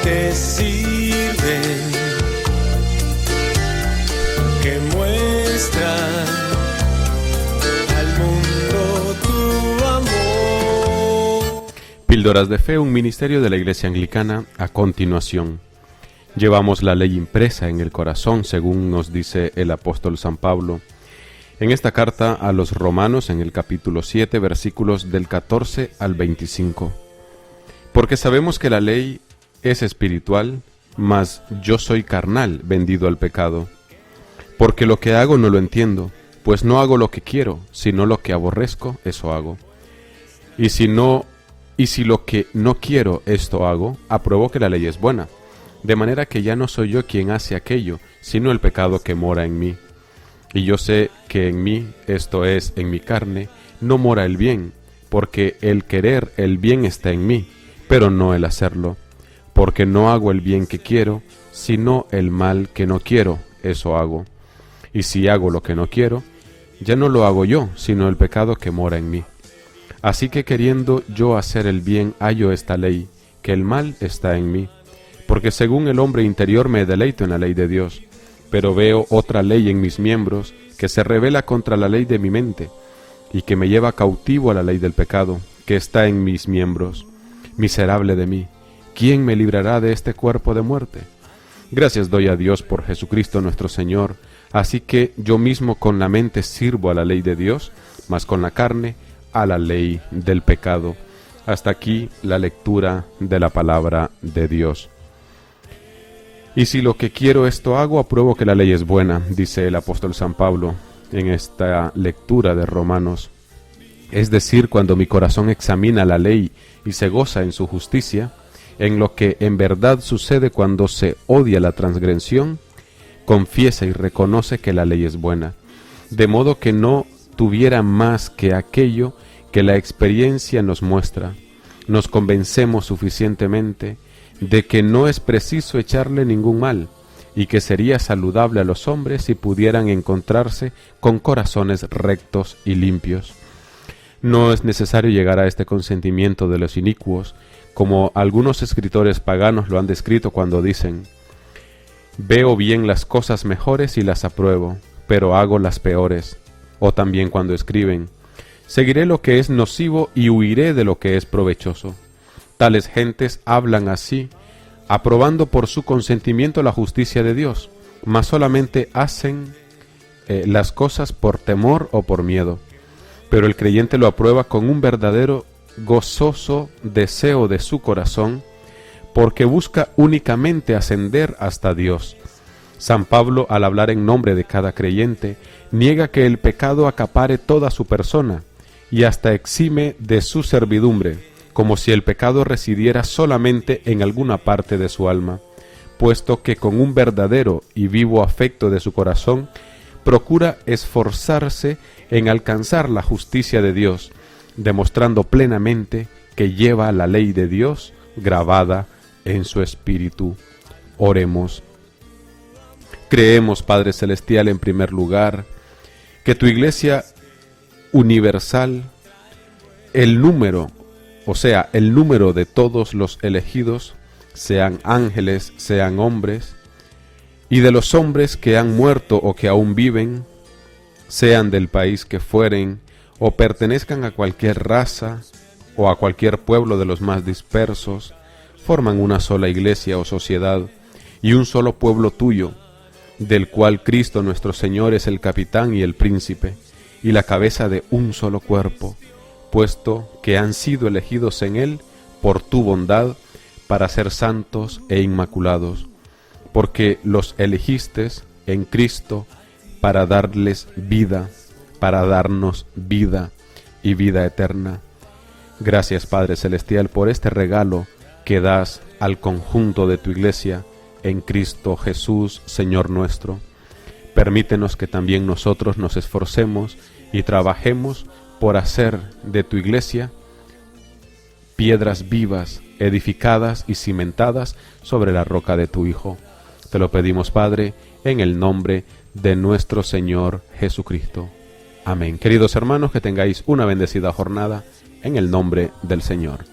que sirven, que muestran al mundo tu amor. Píldoras de Fe, un ministerio de la Iglesia Anglicana. A continuación, llevamos la ley impresa en el corazón, según nos dice el apóstol San Pablo en esta carta a los Romanos, en el capítulo 7, versículos del 14 al 25. Porque sabemos que la ley es espiritual, mas yo soy carnal, vendido al pecado. Porque lo que hago no lo entiendo, pues no hago lo que quiero, sino lo que aborrezco, eso hago. Y si lo que no quiero, esto hago, apruebo que la ley es buena. De manera que ya no soy yo quien hace aquello, sino el pecado que mora en mí. Y yo sé que en mí, esto es, en mi carne, no mora el bien, porque el querer el bien está en mí, pero no el hacerlo. Porque no hago el bien que quiero, sino el mal que no quiero, eso hago. Y si hago lo que no quiero, ya no lo hago yo, sino el pecado que mora en mí. Así que queriendo yo hacer el bien, hallo esta ley, que el mal está en mí. Porque según el hombre interior me deleito en la ley de Dios, pero veo otra ley en mis miembros, que se rebela contra la ley de mi mente, y que me lleva cautivo a la ley del pecado, que está en mis miembros. Miserable de mí, ¿quién me librará de este cuerpo de muerte? Gracias doy a Dios por Jesucristo nuestro Señor. Así que yo mismo con la mente sirvo a la ley de Dios, mas con la carne a la ley del pecado. Hasta aquí la lectura de la palabra de Dios. Y si lo que quiero esto hago, apruebo que la ley es buena, dice el apóstol San Pablo en esta lectura de Romanos. Es decir, cuando mi corazón examina la ley y se goza en su justicia, en lo que en verdad sucede cuando se odia la transgresión, confiesa y reconoce que la ley es buena, de modo que no tuviera más que aquello que la experiencia nos muestra. Nos convencemos suficientemente de que no es preciso echarle ningún mal, y que sería saludable a los hombres si pudieran encontrarse con corazones rectos y limpios. No es necesario llegar a este consentimiento de los inicuos, como algunos escritores paganos lo han descrito cuando dicen: veo bien las cosas mejores y las apruebo, pero hago las peores. O también cuando escriben: seguiré lo que es nocivo y huiré de lo que es provechoso. Tales gentes hablan así, aprobando por su consentimiento la justicia de Dios, mas solamente hacen las cosas por temor o por miedo. Pero el creyente lo aprueba con un verdadero gozoso deseo de su corazón, porque busca únicamente ascender hasta Dios. San Pablo, al hablar en nombre de cada creyente, niega que el pecado acapare toda su persona y hasta exime de su servidumbre, como si el pecado residiera solamente en alguna parte de su alma, puesto que con un verdadero y vivo afecto de su corazón procura esforzarse en alcanzar la justicia de Dios, demostrando plenamente que lleva la ley de Dios grabada en su espíritu. Oremos. Creemos, Padre Celestial, en primer lugar, que tu Iglesia universal, el número de todos los elegidos, sean ángeles, sean hombres, y de los hombres que han muerto o que aún viven, sean del país que fueren, o pertenezcan a cualquier raza o a cualquier pueblo de los más dispersos, forman una sola iglesia o sociedad y un solo pueblo tuyo, del cual Cristo nuestro Señor es el capitán y el príncipe, y la cabeza de un solo cuerpo, puesto que han sido elegidos en él por tu bondad para ser santos e inmaculados, porque los elegiste en Cristo para darles vida, para darnos vida y vida eterna. Gracias, Padre Celestial, por este regalo que das al conjunto de tu Iglesia en Cristo Jesús, Señor nuestro. Permítenos que también nosotros nos esforcemos y trabajemos por hacer de tu Iglesia piedras vivas, edificadas y cimentadas sobre la roca de tu Hijo. Te lo pedimos, Padre, en el nombre de nuestro Señor Jesucristo. Amén. Queridos hermanos, que tengáis una bendecida jornada en el nombre del Señor.